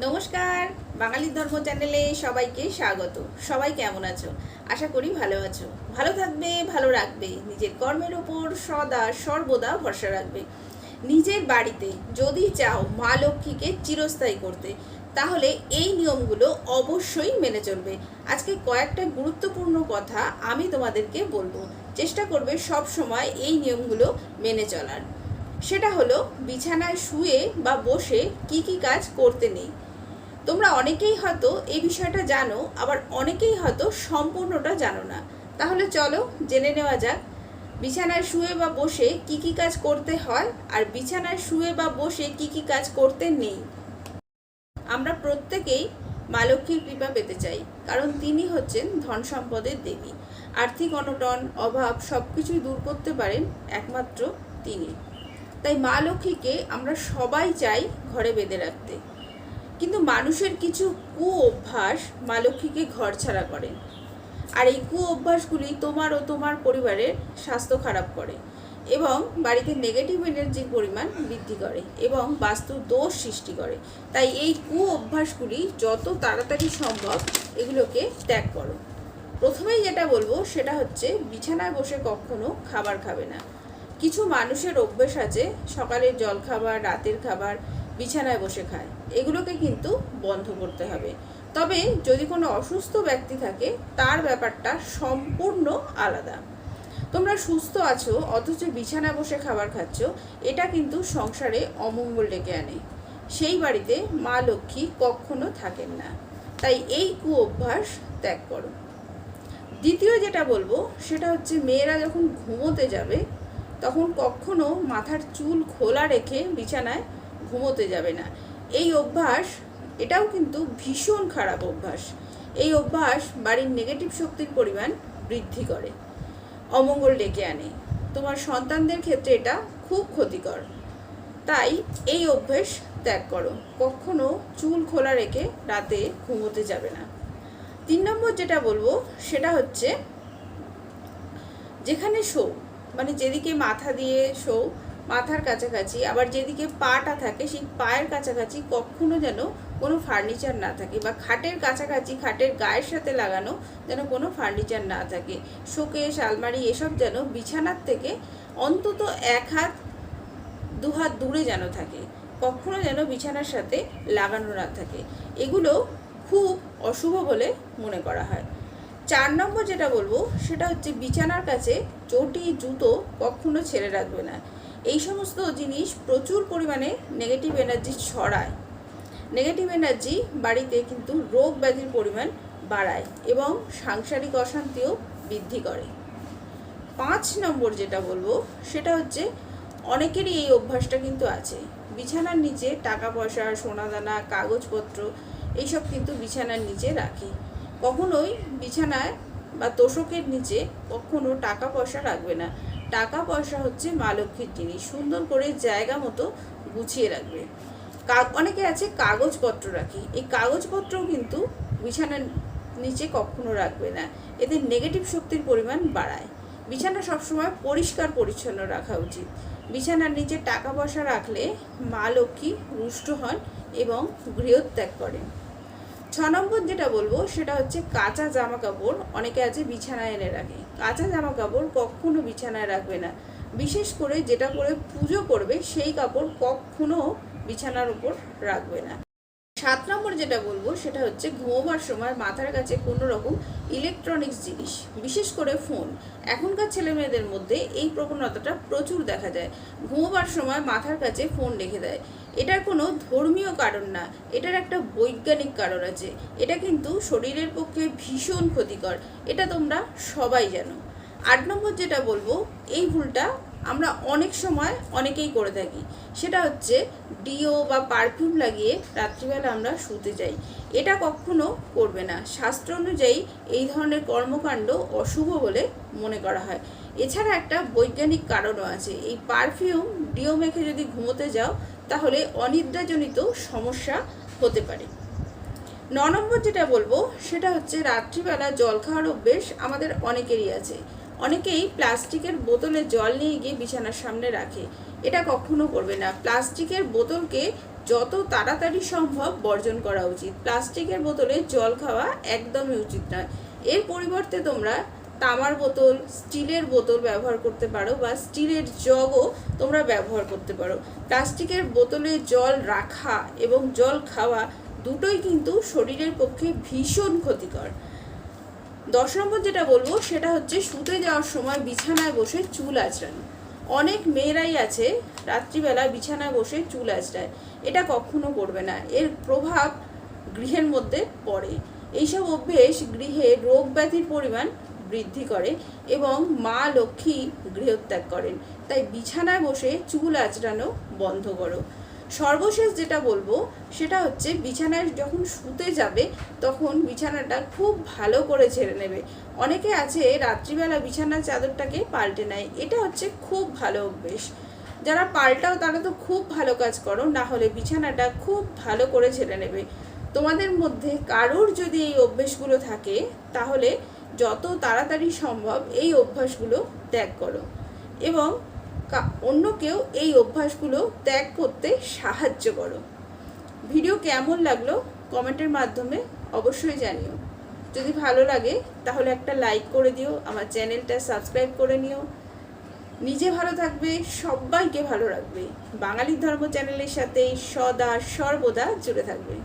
নমস্কার, বাঙালি ধর্ম চ্যানেলে সবাইকে স্বাগত। সবাই কেমন আছো? আশা করি ভালো আছো। ভালো থাকবে, ভালো রাখবে, নিজের কর্মের ওপর সদা সর্বদা ভরসা রাখবে। নিজের বাড়িতে যদি চাও মা লক্ষ্মীকে চিরস্থায়ী করতে, তাহলে এই নিয়মগুলো অবশ্যই মেনে চলবে। আজকে কয়েকটা গুরুত্বপূর্ণ কথা আমি তোমাদেরকে বলবো। চেষ্টা করবে সব সময় এই নিয়মগুলো মেনে চলার। সেটা হলো, বিছানায় শুয়ে বা বসে কি কি কাজ করতে নেই। তোমরা অনেকেই হয়তো এই বিষয়টা জানো, আবার অনেকেই হয়তো সম্পূর্ণটা জানো না। তাহলে চলো জেনে নেওয়া যাক বিছানায় শুয়ে বা বসে কি কি কাজ করতে হয় আর বিছানায় শুয়ে বা বসে কি কি কাজ করতে নেই। আমরা প্রত্যেকেই মা লক্ষ্মীর কৃপা পেতে চাই, কারণ তিনি হচ্ছেন ধন সম্পদের দেবী। আর্থিক অনটন, অভাব সব কিছুই দূর করতে পারেন একমাত্র তিনি। তাই মা লক্ষ্মীকে আমরা সবাই চাই ঘরে বেঁধে রাখতে। কিন্তু মানুষের কিছু কু অভ্যাস মা লক্ষ্মীকে ঘর ছাড়া করে, আর এই কু অভ্যাসগুলি তোমার ও তোমার পরিবারের স্বাস্থ্য খারাপ করে এবং বাড়িতে নেগেটিভ এনার্জির পরিমাণ বৃদ্ধি করে এবং বাস্তু দোষ সৃষ্টি করে। তাই এই কু অভ্যাসগুলি যত তাড়াতাড়ি সম্ভব এগুলোকে ত্যাগ করো। প্রথমেই যেটা বলবো সেটা হচ্ছে, বিছানায় বসে কখনো খাবার খাবে না। কিছু মানুষের অভ্যেস আছে সকালের জলখাবার, রাতের খাবার বিছানায় বসে খায়। এগুলোকে কিন্তু বন্ধ করতে হবে। তবে যদি কোনো অসুস্থ ব্যক্তি থাকে, তার ব্যাপারটা সম্পূর্ণ আলাদা। তোমরা সুস্থ আছো অথচ বিছানায় বসে খাবার খাচ্ছ, এটা কিন্তু সংসারে অমঙ্গল ডেকে আনে। সেই বাড়িতে মা লক্ষ্মী কখনো থাকেন না। তাই এই কু অভ্যাস ত্যাগ করো। দ্বিতীয় যেটা বলবো সেটা হচ্ছে, মেয়েরা যখন ঘুমোতে যাবে তখন কখনো মাথার চুল খোলা রেখে বিছানায় ঘুমোতে যাবে না। এই অভ্যাস, এটাও কিন্তু ভীষণ খারাপ অভ্যাস। এই অভ্যাস বাড়ির নেগেটিভ শক্তির পরিমাণ বৃদ্ধি করে, অমঙ্গল ডেকে আনে। তোমার সন্তানদের ক্ষেত্রে এটা খুব ক্ষতিকর। তাই এই অভ্যাস ত্যাগ করো। কখনো চুল খোলা রেখে রাতে ঘুমোতে যাবে না। 3 নম্বর যেটা বলবো সেটা হচ্ছে, যেখানে শো, মানে যেদিকে মাথা দিয়ে শো, মাথার কাছাকাছি, আবার যেদিকে পাটা থাকে সেই পায়ের কাছাকাছি কখনো যেন কোনো ফার্নিচার না থাকে, বা খাটের কাছাকাছি, খাটের গায়ের সাথে লাগানো যেন কোনো ফার্নিচার না থাকে। শোকেস, আলমারি এসব যেন বিছানার থেকে অন্তত 1 হাত 2 হাত দূরে যেন থাকে, কখনো যেন বিছানার সাথে লাগানো না থাকে। এগুলো খুব অশুভ বলে মনে করা হয়। 4 নম্বর যেটা বলবো সেটা হচ্ছে, বিছানার কাছে চটি, জুতো কখনো ছেড়ে রাখবে না। এই সমস্ত জিনিস প্রচুর পরিমাণে নেগেটিভ এনার্জি ছড়ায়। নেগেটিভ এনার্জি বাড়িতে কিন্তু রোগ ব্যাধির পরিমাণ বাড়ায় এবং সাংসারিক অশান্তিও বৃদ্ধি করে। 5 নম্বর যেটা বলবো সেটা হচ্ছে, অনেকেরই এই অভ্যাসটা কিন্তু আছে, বিছানার নিচে টাকা পয়সা, সোনাদানা, কাগজপত্র এইসব কিন্তু বিছানার নিচে রাখে। কখনোই বিছানায় বা তোষকের নিচে কখনো টাকা পয়সা রাখবে না। টাকা পয়সা হচ্ছে মা লক্ষ্মীর জিনিস, সুন্দর করে জায়গা মতো গুছিয়ে রাখবে। অনেকে আছে কাগজপত্র রাখি, এই কাগজপত্রও কিন্তু বিছানার নিচে কখনো রাখবে না। এতে নেগেটিভ শক্তির পরিমাণ বাড়ায়। বিছানা সবসময় পরিষ্কার পরিচ্ছন্ন রাখা উচিত। বিছানার নিচে টাকা পয়সা রাখলে মা লক্ষ্মী রুষ্ট হন এবং গৃহত্যাগ করেন। 6 নম্বর যেটা বলবো সেটা হচ্ছে, কাঁচা জামা কাপড় অনেকে আছে বিছানায় এনে রাখে। কাঁচা জামা কাপড় কখনো বিছানায় রাখবে না। বিশেষ করে যেটা পরে পুজো করবে সেই কাপড় কখনো বিছানার উপর রাখবে না। 7 নম্বর যেটা বলবো সেটা হচ্ছে, ঘুমোবার সময় মাথার কাছে কোনো রকম ইলেকট্রনিক্স জিনিস, বিশেষ করে ফোন। এখনকার ছেলেমেয়েদের মধ্যে এই প্রবণতাটা প্রচুর দেখা যায়। ঘুমোবার সময় মাথার কাছে ফোন রেখে দেয়। এটার কোনো ধর্মীয় কারণ না, এটার একটা বৈজ্ঞানিক কারণ আছে। এটা কিন্তু শরীরের পক্ষে ভীষণ ক্ষতিকর, এটা তোমরা সবাই জানো। 8 নম্বর যেটা বলবো, এই ভুলটা আমরা অনেক সময় অনেকেই করে থাকি। সেটা হচ্ছে, ডিও বা পারফিউম লাগিয়ে রাত্রিবেলা আমরা শুতে যাই। এটা কখনো করবে না। শাস্ত্র অনুযায়ী এই ধরনের কর্মকাণ্ড অশুভ বলে মনে করা হয়। এছাড়া একটা বৈজ্ঞানিক কারণও আছে। এই পারফিউম, ডিও মেখে যদি ঘুমোতে যাও তাহলে অনিদ্রাজনিত সমস্যা হতে পারে। 9 নম্বর যেটা বলবো সেটা হচ্ছে, রাত্রিবেলা জল খাওয়ার অভ্যেস আমাদের অনেকেরই আছে। অনেকেই প্লাস্টিকের বোতলে জল নিয়ে গিয়ে বিছানার সামনে রাখে। এটা কখনো করবে না। প্লাস্টিকের বোতলকে যত তাড়াতাড়ি সম্ভব বর্জন করা উচিত। প্লাস্টিকের বোতলে জল খাওয়া একদমই উচিত নয়। এর পরিবর্তে তোমরা তামার বোতল, স্টিলের বোতল ব্যবহার করতে পারো বা স্টিলের জগও তোমরা ব্যবহার করতে পারো। প্লাস্টিকের বোতলে জল রাখা এবং জল খাওয়া দুটোই কিন্তু শরীরের পক্ষে ভীষণ ক্ষতিকর। 10 নম্বর যেটা বলবো সেটা হচ্ছে শুতে যাওয়ার সময় বিছানায় বসে চুল আঁচড়ানো। অনেক মেয়েরাই আছে রাত্রিবেলা বিছানায় বসে চুল আঁচড়ায়, এটা কখনো করবে না। এর প্রভাব গৃহের মধ্যে পড়ে। এইসব অভ্যেস গৃহে রোগ ব্যাধির পরিমাণ বৃদ্ধি করে এবং মা লক্ষ্মী গৃহত্যাগ করেন। তাই বিছানায় বসে চুল আঁচড়ানো বন্ধ করো। সর্বশেষ যেটা বলবো সেটা হচ্ছে বিছানায় যখন শুতে যাবে তখন বিছানাটা খুব ভালো করে ঝেড়ে নেবে। অনেকে আছে রাত্রিবেলা বিছানার চাদরটাকে পাল্টে নেয়, এটা হচ্ছে খুব ভালো অভ্যেস। যারা পাল্টাও তারা তো খুব ভালো কাজ করো, না হলে বিছানাটা খুব ভালো করে ঝেড়ে নেবে। তোমাদের মধ্যে কারোর যদি এই অভ্যেসগুলো থাকে তাহলে যত তাড়াতাড়ি সম্ভব এই অভ্যাসগুলো ত্যাগ করো এবং অন্যকেও এই অভ্যাসগুলো ত্যাগ করতে সাহায্য করো। ভিডিও কেমন লাগলো কমেন্টের মাধ্যমে অবশ্যই জানিও। যদি ভালো লাগে তাহলে একটা লাইক করে দিও, আমার চ্যানেলটা সাবস্ক্রাইব করে নিও। নিজে ভালো থাকবে, সবাইকে ভালো রাখবে। বাঙালি ধর্ম চ্যানেলের সাথে সদা সর্বদা জুড়ে থাকবে।